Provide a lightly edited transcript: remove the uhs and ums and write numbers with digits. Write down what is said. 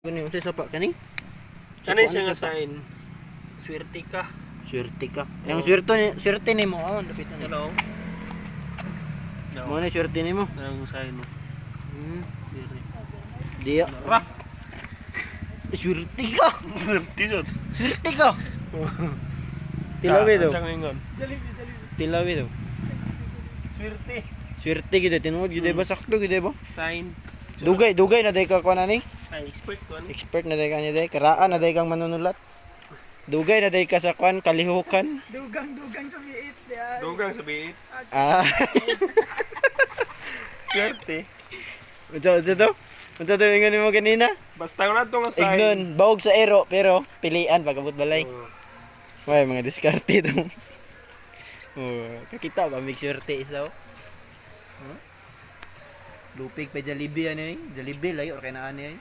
Kani unsay sapa kani? Kani siya nga sign. Swerte ka. Swerte ka. Ang swerte nimo awon lapitan. Hello. Mo na swerte nimo. Ang sign mo. Diri. Dia. Ra. Swerte ka. Swerte jud. Swerte ka. Tilawi daw. Sa ngon. Tilawi daw. Swerte. Swerte gid tinuod gid ba sakto gid ba? Sign. Dugay na day ka kuan ani. Ay, expert ko ani. Expert na day ka ni day. Karaan na day kang manunulat. Dugay na day ka sa kuan kalihukan. Dugang sa BH diyan. Dugang sa beats. Ah. Swerte. Unsa to? Unsa to ingon mo kanina? Basta na to nga sign. Ignon, bawog sa ero pero pilian pagabot balay. Way mga diskarte to. Oh, kakita ba mig swerte isa oh. Lupig pa Jollibee ano eh. Jollibee layo kay naa ni eh.